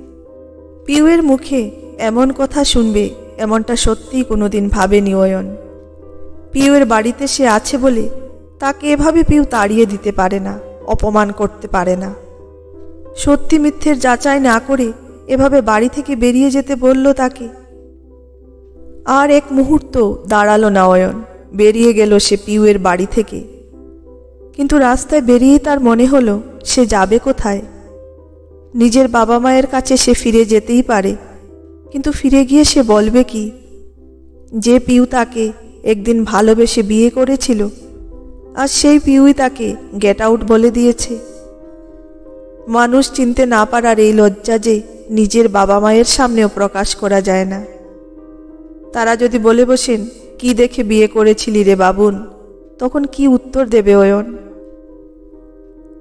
পিউয়ের মুখে এমন কথা শুনবে এমনটা সত্যিই কোনোদিন ভাবেনি অয়ন। পিউয়ের বাড়িতে সে আছে বলে তাকে এভাবে পিউ তাড়িয়ে দিতে পারে না, অপমান করতে পারে না। সত্যি মিথ্যের যাচাই না করে এভাবে বাড়ি থেকে বেরিয়ে যেতে বলল তাকে। আর এক মুহূর্ত দাঁড়ালো না অয়ন, বেরিয়ে গেল সে পিউয়ের বাড়ি থেকে। কিন্তু রাস্তায় বেরিয়ে তার মনে হলো সে যাবে কোথায়? নিজের বাবা মায়ের কাছে সে ফিরে যেতেই পারে, কিন্তু ফিরে গিয়ে সে বলবে কি? যে পিউ তাকে একদিন ভালোবেসে বিয়ে করেছিল, আর সেই পিউই তাকে গেট আউট বলে দিয়েছে। মানুষ চিনতে না পারার এই লজ্জা যে নিজের বাবা মায়ের সামনেও প্রকাশ করা যায় না। তারা যদি বলে বসেন, কি দেখে বিয়ে করেছিলি রে বাবুন? তখন কি উত্তর দেবে অয়ন?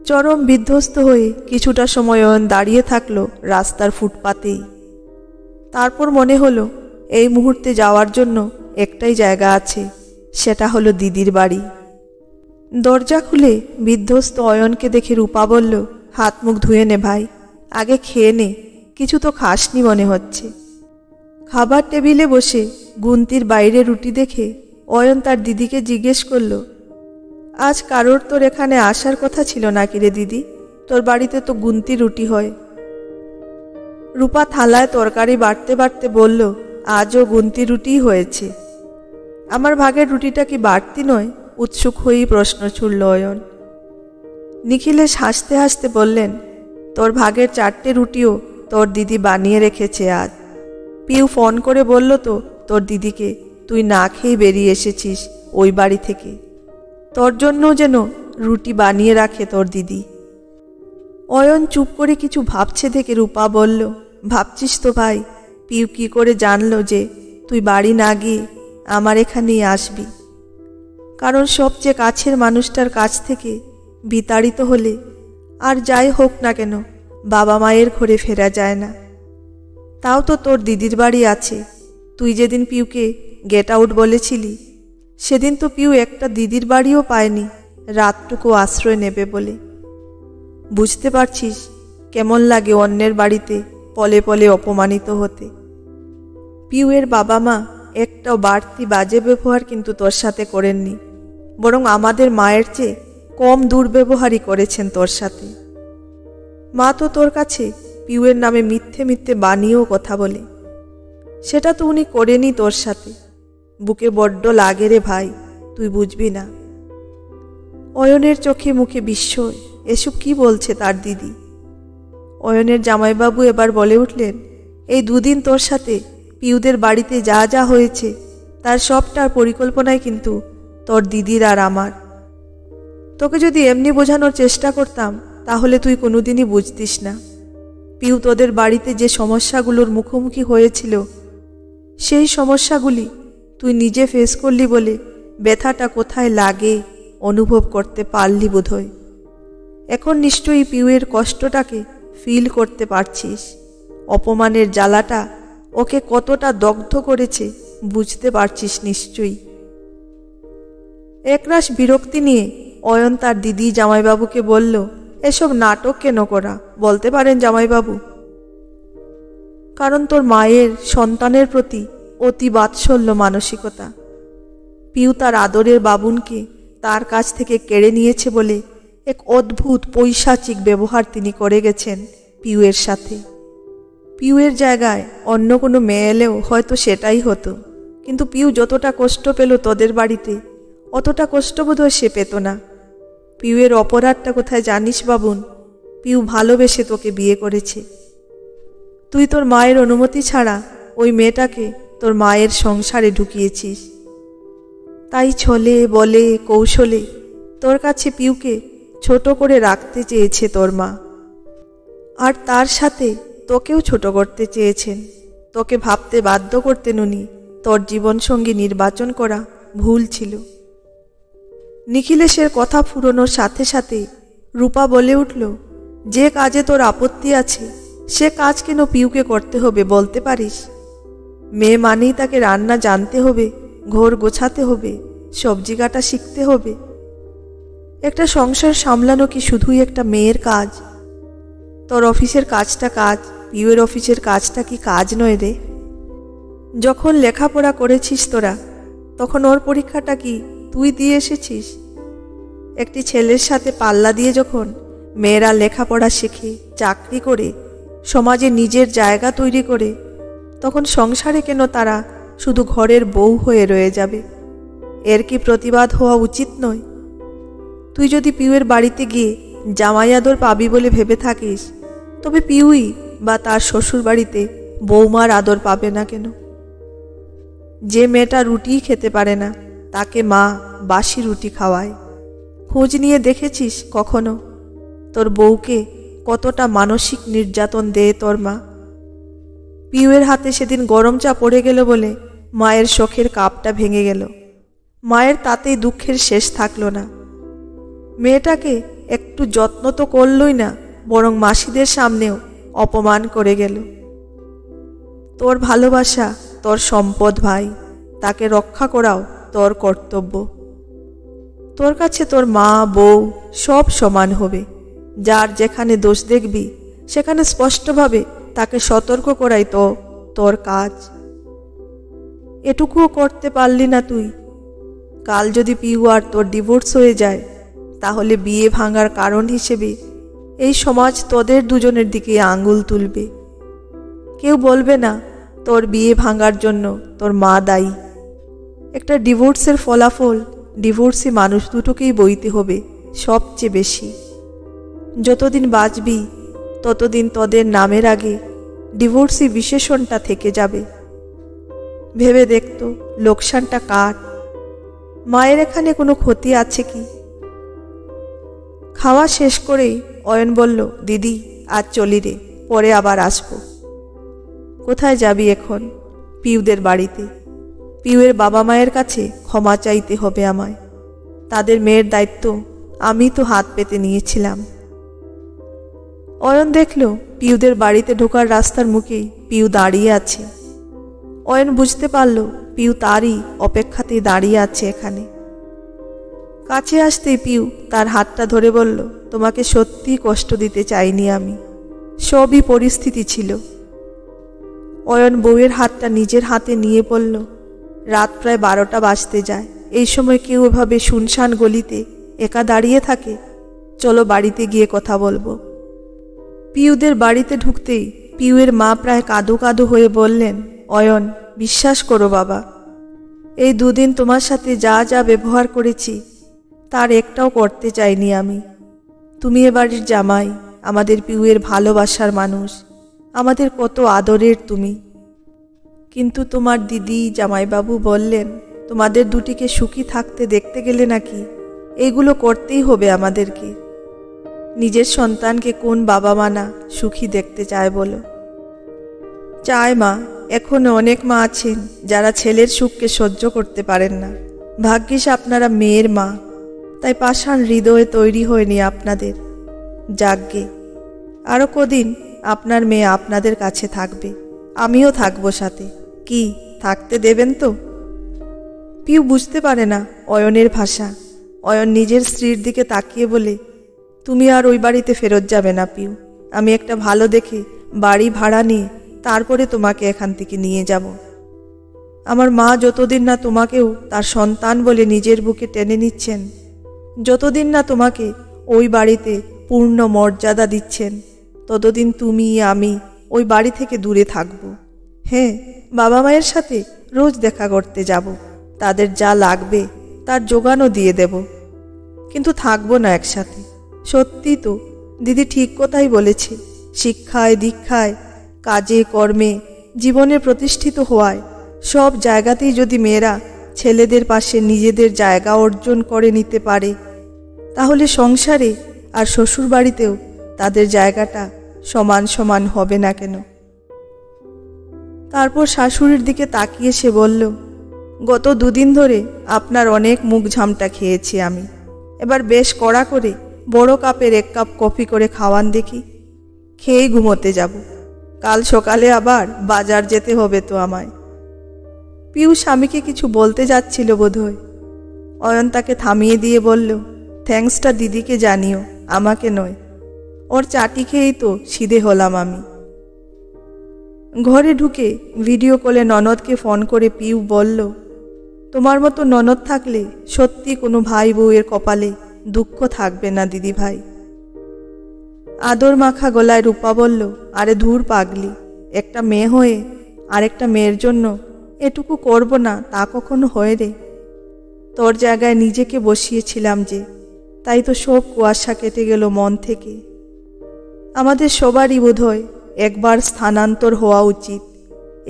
চরম বিধ্বস্ত হয়ে কিছুটা সময় অয়ন দাঁড়িয়ে থাকলো রাস্তার ফুটপাতেই। তারপর মনে হলো এই মুহূর্তে যাওয়ার জন্য একটাই জায়গা আছে, সেটা হলো দিদির বাড়ি। দরজা খুলে বিধ্বস্ত অয়নকে দেখে রূপা বলল, হাত মুখ ধুয়ে নে ভাই, আগে খেয়ে নে, কিছু তো খাসনি মনে হচ্ছে। খাবার টেবিলে বসে গুনতির বাইরে রুটি দেখে অয়ন তার দিদিকে জিজ্ঞেস করল, আজ কারোর তোর এখানে আসার কথা ছিল নাকি রে দিদি? তোর বাড়িতে তো গুনতি রুটি হয়। রূপা থালায় তরকারি বাড়তে বাড়তে বলল, আজও গুনতি রুটিই হয়েছে। আমার ভাগের রুটিটা কি বাড়তি নয়? উৎসুক হয়েই প্রশ্ন ছুড়ল অয়ন। নিখিলেশ হাসতে হাসতে বললেন, তোর ভাগের 4টে রুটিও তোর দিদি বানিয়ে রেখেছে আজ। পিউ ফোন করে বলল তো তোর দিদিকে তুই না খেয়ে বেরিয়ে এসেছিস ওই বাড়ি থেকে, তোর জন্য যেন রুটি বানিয়ে রাখে তোর দিদি। অয়ন চুপ করে কিছু ভাবছে দেখে রূপা বলল, ভাবছিস তো ভাই, পিউ কি করে জানলো যে তুই বাড়ি না গিয়ে আমার এখানেই আসবি? কারণ সবচেয়ে কাছের মানুষটার কাছ থেকে বিতাড়িত হলে আর যাই হোক না কেন বাবা মায়ের ঘরে ফেরা যায় না। তাও তো তোর দিদির বাড়ি আছে। তুই যেদিন পিউকে গেট আউট বলেছিলি, সেদিন তো পিউ একটা দিদির বাড়িও পায়নি রাতটুকু আশ্রয় নেবে বলে। বুঝতে পারছিস কেমন লাগে অন্যের বাড়িতে পলে পলে অপমানিত হতে? পিউয়ের বাবা মা একটাও বাড়তি বাজে ব্যবহার কিন্তু তোর সাথে করেননি, বরং আমাদের মায়ের চেয়ে কম দুর্ব্যবহারই করেছেন তোর সাথে। মা তো তোর কাছে পিউয়ের নামে মিথ্যে মিথ্যে বানিয়েও কথা বলে, সেটা তো উনি করেনি তোর সাথে। বুকে বড্ড লাগে রে ভাই, তুই বুঝবি না। অয়নের চোখে মুখে বিস্ময়, এসব কি বলছে তার দিদি? অয়নের জামাইবাবু এবার বলে উঠলেন, এই 2 দিন তোর সাথে পিউদের বাড়িতে যা যা হয়েছে তার সবটার পরিকল্পনায় কিন্তু তোর দিদির আর আমার। তোকে যদি এমনি বোঝানোর চেষ্টা করতাম তাহলে তুই কোনোদিনই বুঝতিস না। পিউ তোদের বাড়িতে যে সমস্যাগুলোর মুখোমুখি হয়েছিল, সেই সমস্যাগুলি তুই নিজে ফেস করলি বলে ব্যথাটা কোথায় লাগে অনুভব করতে পারলি বোধহয়। এখন নিশ্চয়ই পিউয়ের কষ্টটাকে ফিল করতে পারছিস। অপমানের জ্বালাটা ওকে কতটা দগ্ধ করেছে বুঝতে পারছিস নিশ্চয়ই। একরাশ বিরক্তি নিয়ে অয়ন তার দিদি জামাইবাবুকে বলল, এসব নাটক কেন করা বলতে পারেন জামাইবাবু? কারণ তোর মায়ের সন্তানের প্রতি অতি বাৎসল্য মানসিকতা। পিউ তার আদরের বাবুনকে তার কাছ থেকে কেড়ে নিয়েছে বলে এক অদ্ভুত পৈশাচিক ব্যবহার তিনি করে গেছেন পিউয়ের সাথে। পিউয়ের জায়গায় অন্য কোনো মেয়ে এলেও হয়তো সেটাই হতো, কিন্তু পিউ যতটা কষ্ট পেল তোদের বাড়িতে, অতটা কষ্ট বোধহয় সে পেত না। পিউয়ের অপরাধটা কোথায় জানিস বাবুন? পিউ ভালোবেসে তোকে বিয়ে করেছে। তুই তোর মায়ের অনুমতি ছাড়া ওই মেয়েটাকে তোর মায়ের সংসারে ঢুকিয়েছিস। তাই ছলে বলে কৌশলে তোর কাছে পিউকে ছোট করে রাখতে চেয়েছে তোর মা, আর তার সাথে তোকেও ছোট করতে চেয়েছেন। তোকে ভাবতে বাধ্য করতেন উনি তোর জীবনসঙ্গী নির্বাচন করা ভুল ছিল। নিখিলেশের কথা ফুরোনোর সাথে সাথে রূপা বলে উঠল, যে কাজে তোর আপত্তি আছে সে কাজ কেন পিউকে করতে হবে বলতে পারিস? মেয়ে মানেই তাকে রান্না জানতে হবে, ঘর গোছাতে হবে, সবজি কাটা শিখতে হবে। একটা সংসার সামলানো কি শুধুই একটা মেয়ের কাজ? তোর অফিসের কাজটা কাজ, পিউয়ের অফিসের কাজটা কি কাজ নয় রে? যখন লেখাপড়া করেছিস তোরা, তখন ওর পরীক্ষাটা কি তুই দিয়ে এসেছিস? একটি ছেলের সাথে পাল্লা দিয়ে যখন মেয়েরা লেখাপড়া শিখে, চাকরি করে, সমাজে নিজের জায়গা তৈরি করে, তখন সংসারে কেন তারা শুধু ঘরের বউ হয়ে রয়ে যাবে? এর কি প্রতিবাদ হওয়া উচিত নয়? তুই যদি পিউয়ের বাড়িতে গিয়ে জামাই আদর পাবি বলে ভেবে থাকিস, তবে পিউই বা তার শ্বশুর বাড়িতে বৌমার আদর পাবে না কেন? যে মেয়েটা রুটিই খেতে পারে না, তাকে মা বাসি রুটি খাওয়ায়। খোঁজ নিয়ে দেখেছিস কখনো তোর বউকে কতটা মানসিক নির্যাতন দেয় তোর মা? পিউয়ের হাতে সেদিন গরম চা পড়ে গেল বলে মায়ের শোকের কাপটা ভেঙে গেল। মায়ের তাতেই দুঃখের শেষ থাকলো না। মেয়েটাকে একটু যত্ন তো করলই না, বরং মাসিদের সামনেও অপমান করে গেল। তোর ভালোবাসা তোর সম্পদ ভাই, তাকে রক্ষা করাও তোর কর্তব্য। তোর কাছে তোর মা বউ সব সমান হবে। যার যেখানে দোষ দেখবি সেখানে স্পষ্টভাবে তাকে সতর্ক করাই তো তোর কাজ। এটুকুও করতে পারলি না তুই। কাল যদি পিউ আর তোর ডিভোর্স হয়ে যায়, তাহলে বিয়ে ভাঙার কারণ হিসেবে এই সমাজ তোদের দুজনের দিকে আঙ্গুল তুলবে। কেউ বলবে না তোর বিয়ে ভাঙার জন্য তোর মা দায়ী। একটা ডিভোর্সের ফলাফল ডিভোর্সি মানুষ দুটোকেই বইতে হবে সবচেয়ে বেশি। যতদিন বাঁচবি ততদিন তোদের নামের আগে ডিভোর্সি বিশেষণটা থেকে যাবে। ভেবে দেখতো লোকসানটা কার? মায়ের এখানে কোনো ক্ষতি আছে কি? খাওয়া শেষ করেই অয়ন বলল, দিদি আজ চলি রে, পরে আবার আসবো। কোথায় যাবি এখন? পিউদের বাড়িতে। পিউয়ের বাবা মায়ের কাছে ক্ষমা চাইতে হবে আমায়। তাদের মেয়ের দায়িত্ব আমি তো হাত পেতে নিয়েছিলাম। অয়ন দেখল পিউদের বাড়িতে ঢোকার রাস্তার মুখেই পিউ দাঁড়িয়ে আছে। অয়ন বুঝতে পারল পিউ তারই অপেক্ষাতেই দাঁড়িয়ে আছে এখানে। কাছে আসতেই পিউ তার হাতটা ধরে বলল, তোমাকে সত্যি কষ্ট দিতে চাইনি আমি, সবই পরিস্থিতি ছিল। অয়ন বউয়ের হাতটা নিজের হাতে নিয়ে বলল, রাত প্রায় 12টা বাজতে যায়। এই সময় কেউ এভাবে শুনশান গলিতে একা দাঁড়িয়ে থাকে? চলো বাড়িতে গিয়ে কথা বলবো। পিউদের বাড়িতে ঢুকতেই পিউয়ের মা প্রায় কাঁদো কাঁদো হয়ে বললেন, অয়ন বিশ্বাস করো বাবা, এই দুদিন তোমার সাথে যা যা ব্যবহার করেছি তার একটাও করতে চাইনি আমি। তুমি এ বাড়ির জামাই, আমাদের পিউয়ের ভালোবাসার মানুষ, আমাদের কত আদরের তুমি। কিন্তু তোমার দিদি জামাইবাবু বললেন, তোমাদের দুটিকে সুখী থাকতে দেখতে গেলে নাকি এইগুলো করতেই হবে আমাদেরকে। নিজের সন্তানকে কোন বাবা মা না সুখী দেখতে চায় বলো? চায় মা, এখনো অনেক মা আছেন যারা ছেলের সুখকে সহ্য করতে পারেন না। ভাগ্যিস আপনারা মেয়ের মা, তাই পাষাণ হৃদয়ে তৈরি হয়নি আপনাদের। যাগ্গে, আরও কদিন আপনার মেয়ে আপনাদের কাছে থাকবে, আমিও থাকবো সাথে। কি থাকতে দেবেন তো? পিউ বুঝতে পারে না অয়নের ভাষা। অয়ন নিজের স্ত্রীর দিকে তাকিয়ে বলে, তুমি আর ওই বাড়িতে ফেরত যাবে না পিউ। আমি একটা ভালো দেখে বাড়ি ভাড়া নিয়ে তারপরে তোমাকে এখান থেকে নিয়ে যাব। আমার মা যতদিন না তোমাকেও তার সন্তান বলে নিজের বুকে টেনে নিচ্ছেন, যতদিন না তোমাকে ওই বাড়িতে পূর্ণ মর্যাদা দিচ্ছেন, ততদিন তুমি আমি ওই বাড়ি থেকে দূরে থাকব। হ্যাঁ, বাবা মায়ের সাথে রোজ দেখা করতে যাব, তাদের যা লাগবে তার জোগানও দিয়ে দেব, কিন্তু থাকবো না একসাথে। সত্যি তো, দিদি ঠিক কথাই বলেছে। শিক্ষায় দীক্ষায় কাজে কর্মে জীবনে প্রতিষ্ঠিত হওয়ায় সব জায়গাতেই যদি মেয়েরা ছেলেদের পাশে নিজেদের জায়গা অর্জন করে নিতে পারে, তাহলে সংসারে আর শ্বশুর বাড়িতেও তাদের জায়গাটা সমান সমান হবে না কেন? তারপর শাশুড়ির দিকে তাকিয়ে সে বলল, গত 2 দিন ধরে আপনার অনেক মুখ ঝামটা খেয়েছি আমি। এবার বেশ কড়া করে বড় কাপের 1 কাপ কফি করে খাওয়ান দেখি, খেয়েই ঘুমোতে যাব। কাল সকালে আবার বাজার যেতে হবে তো আমায়। পিউ স্বামীকে কিছু বলতে যাচ্ছিল বোধহয়। অয়ন তাকে থামিয়ে দিয়ে বলল, থ্যাঙ্কসটা দিদিকে জানিও, আমাকে নয়। ওর চাটি খেয়েই তো সিধে হলাম আমি। ঘরে ঢুকে ভিডিও কলে ননদকে ফোন করে পিউ বলল, তোমার মতো ননদ থাকলে সত্যি কোনো ভাই বউয়ের কপালে দুঃখ থাকবে না দিদি ভাই। আদর মাখা গলায় রূপা বলল, আরে ধুর পাগলি, একটা মেয়ে হয়ে আরেকটা মেয়ের জন্য এটুকু করব না তা কখনো হয় রে? তোর জায়গায় নিজেকে বসিয়েছিলাম যে, তাই তো সব কুয়াশা কেটে গেল মন থেকে। আমাদের সবারই বোধহয় একবার স্থানান্তর হওয়া উচিত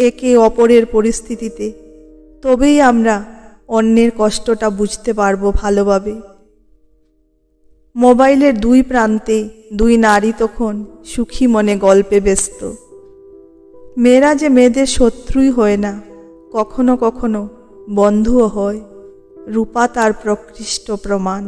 একে অপরের পরিস্থিতিতে, তবেই আমরা অন্যের কষ্টটা বুঝতে পারবো ভালোভাবে। মোবাইলের 2 প্রান্তে 2 নারী তখন সুখী মনে গল্পে ব্যস্ত। মেয়েরা যে মেয়েদের শত্রুই হয় না, কখনো কখনো বন্ধুও হয়। রূপা তার প্রকৃষ্ট প্রমাণ।